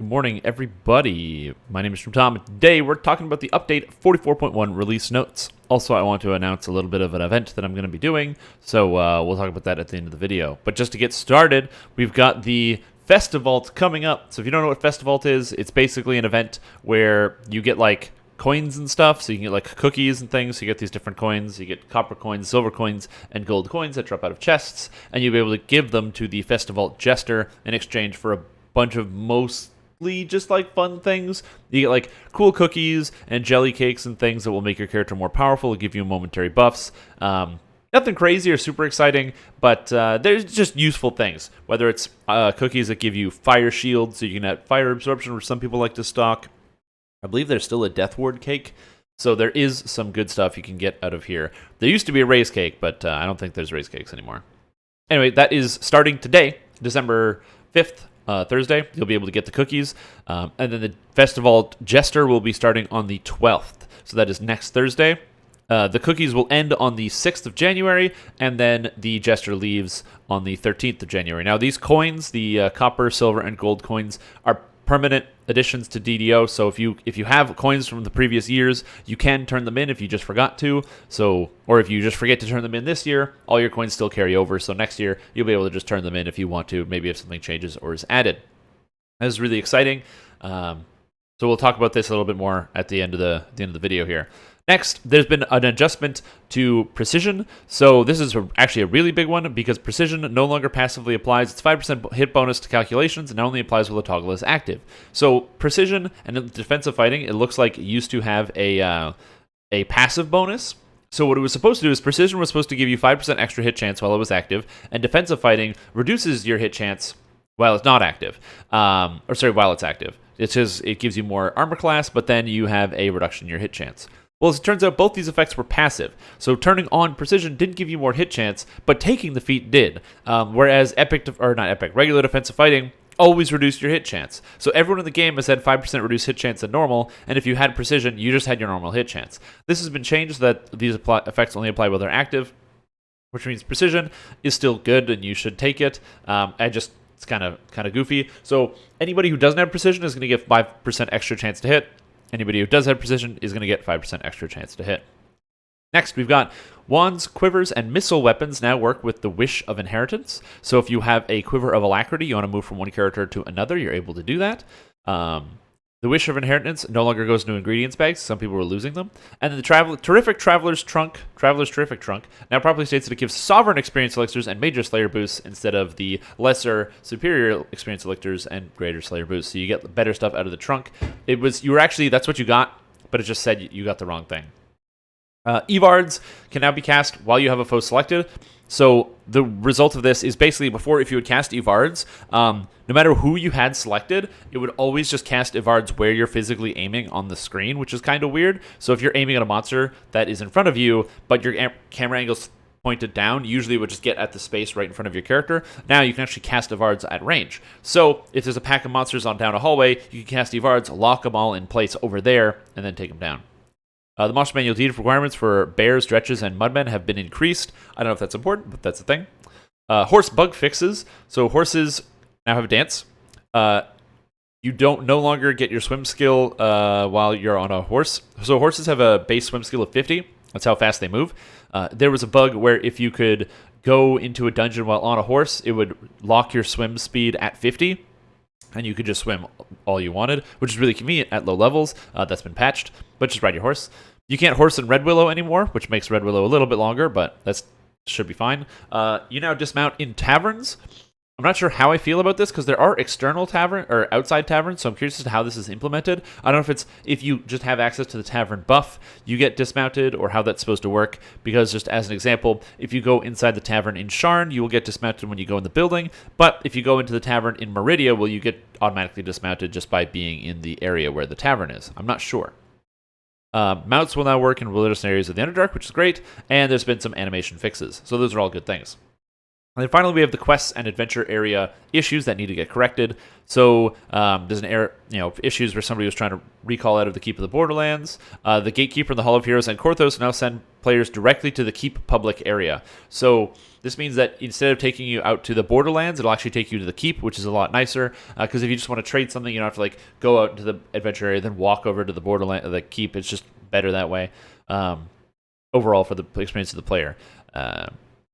Good morning, everybody. My name is Strimtom, and today we're talking about the update 44.1 release notes. Also, I want to announce a little bit of an event that I'm going to be doing, so we'll talk about that at the end of the video. But just to get started, we've got the Festivault coming up. So if you don't know what Festivault is, it's basically an event where you get like coins and stuff, so you can get like cookies and things. So you get these different coins. You get copper coins, silver coins, and gold coins that drop out of chests, and you'll be able to give them to the Festivault Jester in exchange for a bunch of mostly just like fun things. You get like cool cookies and jelly cakes and things that will make your character more powerful, give you momentary buffs. Nothing crazy or super exciting, but there's just useful things. Whether it's cookies that give you fire shield, so you can have fire absorption, which some people like to stock. I believe there's still a Death Ward cake, so there is some good stuff you can get out of here. There used to be a raise cake, but I don't think there's raise cakes anymore. Anyway, that is starting today, December 5th. Thursday, you'll be able to get the cookies, and then the Festivault Jester will be starting on the 12th, so that is next Thursday. The cookies will end on the 6th of January, and then the Jester leaves on the 13th of January. Now, these coins, the copper, silver, and gold coins, are permanent additions to DDO, so if you have coins from the previous years, you can turn them in if you just forgot to. So, or if you just forget to turn them in this year, all your coins still carry over, so next year you'll be able to just turn them in if you want to, maybe if something changes or is added. That is really exciting. So we'll talk about this a little bit more at the end of the video here. Next, there's been an adjustment to Precision. So this is actually a really big one because Precision no longer passively applies its 5% hit bonus to calculations and now only applies while the toggle is active. So Precision and in defensive fighting, it looks like it used to have a passive bonus. So what it was supposed to do is Precision was supposed to give you 5% extra hit chance while it was active, and defensive fighting reduces your hit chance while it's not active. While it's active. It gives you more armor class, but then you have a reduction in your hit chance. Well, as it turns out, both these effects were passive. So turning on Precision didn't give you more hit chance, but taking the feat did. Whereas regular defensive fighting always reduced your hit chance. So everyone in the game has had 5% reduced hit chance than normal, and if you had Precision, you just had your normal hit chance. This has been changed that these effects only apply while they're active, which means Precision is still good and you should take it. It's kind of goofy. So anybody who doesn't have Precision is going to get 5% extra chance to hit. Anybody who does have Precision is going to get 5% extra chance to hit. Next, we've got wands, quivers, and missile weapons now work with the Wish of Inheritance. So if you have a Quiver of Alacrity, you want to move from one character to another, you're able to do that. The Wish of Inheritance no longer goes into ingredients bags. Some people were losing them. And then the Terrific Traveler's Terrific Trunk, now properly states that it gives Sovereign Experience Elixirs and Major Slayer boosts instead of the lesser Superior Experience Elixirs and Greater Slayer boosts. So you get better stuff out of the trunk. That's what you got, but it just said you got the wrong thing. Evards can now be cast while you have a foe selected. So the result of this is basically before, if you would cast Evards, no matter who you had selected, it would always just cast Evards where you're physically aiming on the screen, which is kind of weird. So if you're aiming at a monster that is in front of you, but your camera angle's pointed down, usually it would just get at the space right in front of your character. Now you can actually cast Evards at range. So if there's a pack of monsters on down a hallway, you can cast Evards, lock them all in place over there, and then take them down. The Monster Manual deed requirements for bears, dretches, and mudmen have been increased. I don't know if that's important, but that's a thing. Horse bug fixes. So horses now have a dance. You don't no longer get your swim skill while you're on a horse. So horses have a base swim skill of 50. That's how fast they move. There was a bug where if you could go into a dungeon while on a horse, it would lock your swim speed at 50. And you could just swim all you wanted, which is really convenient at low levels. That's been patched, but just ride your horse. You can't horse in Red Willow anymore, which makes Red Willow a little bit longer, but that should be fine. You now dismount in taverns. I'm not sure how I feel about this because there are external tavern or outside taverns, so I'm curious as to how this is implemented. I don't know if you just have access to the tavern buff, you get dismounted, or how that's supposed to work. Because just as an example, if you go inside the tavern in Sharn, you will get dismounted when you go in the building. But if you go into the tavern in Meridia, will you get automatically dismounted just by being in the area where the tavern is? I'm not sure. Mounts will now work in wilderness areas of the Underdark, which is great, and there's been some animation fixes. So those are all good things. And then finally, we have the quests and adventure area issues that need to get corrected. So there's an error, issues where somebody was trying to recall out of the Keep of the Borderlands. The Gatekeeper and the Hall of Heroes and Korthos now send players directly to the Keep public area. So this means that instead of taking you out to the Borderlands, it'll actually take you to the Keep, which is a lot nicer. Because if you just want to trade something, you don't have to go out into the adventure area, then walk over to the Keep. It's just better that way. Overall, for the experience of the player.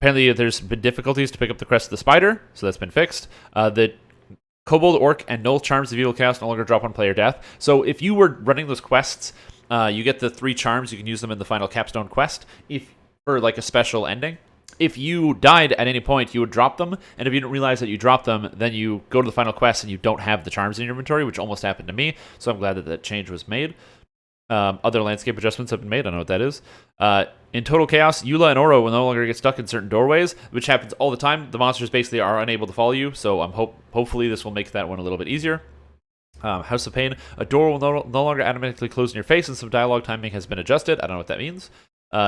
Apparently, there's been difficulties to pick up the Crest of the Spider, so that's been fixed. The Kobold, Orc, and Null Charms of Evil Chaos no longer drop on player death. So if you were running those quests, you get the 3 charms. You can use them in the final capstone quest for a special ending. If you died at any point, you would drop them, and if you didn't realize that you dropped them, then you go to the final quest and you don't have the charms in your inventory, which almost happened to me, so I'm glad that that change was made. Other landscape adjustments have been made. I don't know what that is. In Total Chaos, Eula and Oro will no longer get stuck in certain doorways, which happens all the time. The monsters basically are unable to follow you, so hopefully this will make that one a little bit easier. House of Pain, a door will no longer automatically close in your face, and some dialogue timing has been adjusted. I don't know what that means.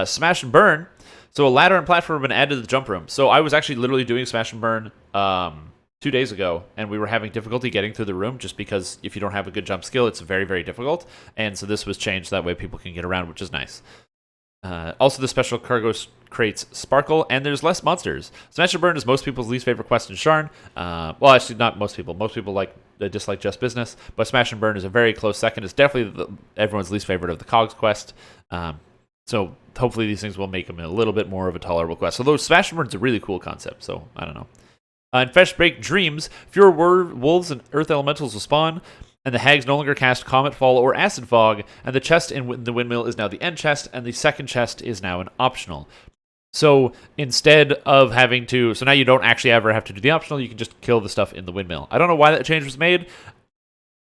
Smash and Burn. So a ladder and platform have been added to the jump room. So I was actually literally doing Smash and Burn 2 days ago, and we were having difficulty getting through the room just because if you don't have a good jump skill, it's very, very difficult. And so this was changed that way people can get around, which is nice. Also, the special cargo crates sparkle, and there's less monsters. Smash and Burn is most people's least favorite quest in Sharn. Well, actually, not most people. Most people dislike Just Business, but Smash and Burn is a very close second. It's definitely everyone's least favorite of the Cogs quest. So hopefully these things will make them a little bit more of a tolerable quest. Although Smash and Burn is a really cool concept, so I don't know. In Freshbreak Dreams, fewer wolves and earth elementals will spawn, and the hags no longer cast Comet Fall or Acid Fog, and the chest in the windmill is now the end chest, and the second chest is now an optional. So instead of having to... So now you don't actually ever have to do the optional, you can just kill the stuff in the windmill. I don't know why that change was made.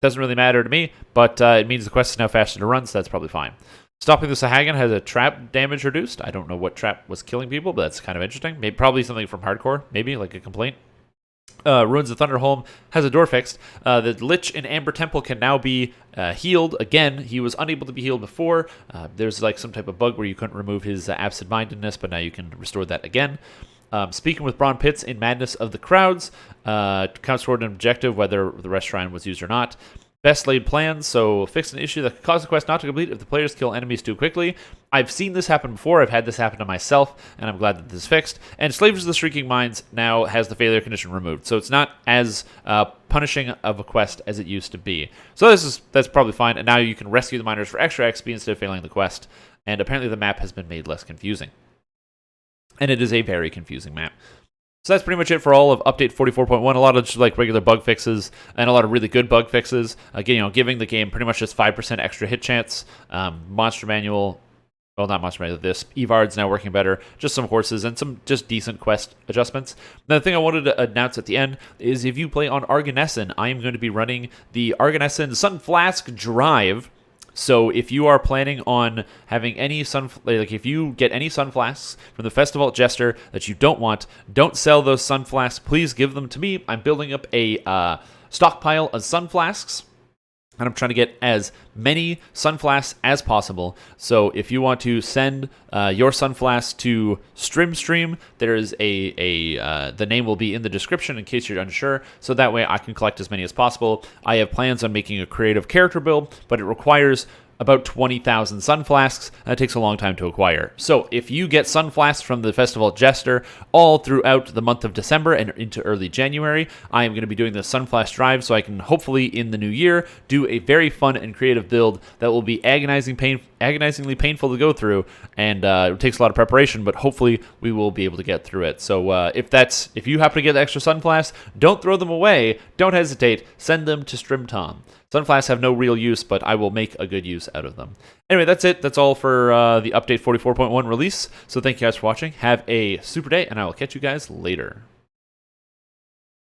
Doesn't really matter to me, but it means the quest is now faster to run, so that's probably fine. Stopping the Sahagin has a trap damage reduced. I don't know what trap was killing people, but that's kind of interesting. Maybe probably something from Hardcore, maybe, like a complaint. Ruins of Thunderholm has a door fixed. The Lich in Amber Temple can now be healed again. He was unable to be healed before. There's some type of bug where you couldn't remove his absent-mindedness, but now you can restore that again. Speaking with Braun Pitts in Madness of the Crowds, counts toward an objective whether the rest shrine was used or not. Best laid plans, so fix an issue that could cause the quest not to complete if the players kill enemies too quickly. I've seen this happen before. I've had this happen to myself, and I'm glad that this is fixed. And Slavers of the Shrieking Mines now has the failure condition removed, so it's not as punishing of a quest as it used to be. So that's probably fine, and now you can rescue the miners for extra XP instead of failing the quest. And apparently the map has been made less confusing. And it is a very confusing map. So that's pretty much it for all of Update 44.1. A lot of just regular bug fixes and a lot of really good bug fixes. Again, giving the game pretty much just 5% extra hit chance. Monster Manual, well, not Monster Manual, this. Evard's now working better. Just some horses and some just decent quest adjustments. Now, the thing I wanted to announce at the end is if you play on Argonessen, I am going to be running the Argonessen Sunflask Drive. So if you are planning on having any if you get any sunflasks from the Festival Jester that you don't want, don't sell those sunflasks. Please give them to me. I'm building up a stockpile of sunflasks, and I'm trying to get as many sunflasks as possible. So if you want to send your sunflasks to Strimstream, there is the name will be in the description in case you're unsure. So that way I can collect as many as possible. I have plans on making a creative character build, but it requires about 20,000 sunflasks. That takes a long time to acquire. So if you get sunflasks from the Festival Jester all throughout the month of December and into early January, I am going to be doing the Sunflask Drive so I can hopefully in the new year do a very fun and creative build that will be agonizingly painful to go through, and it takes a lot of preparation, but hopefully we will be able to get through it. So if you happen to get extra sunflasks, don't throw them away. Don't hesitate. Send them to Strimtom. Sunflasks have no real use, but I will make a good use out of them. Anyway, that's it. That's all for the Update 44.1 release. So thank you guys for watching. Have a super day, and I will catch you guys later.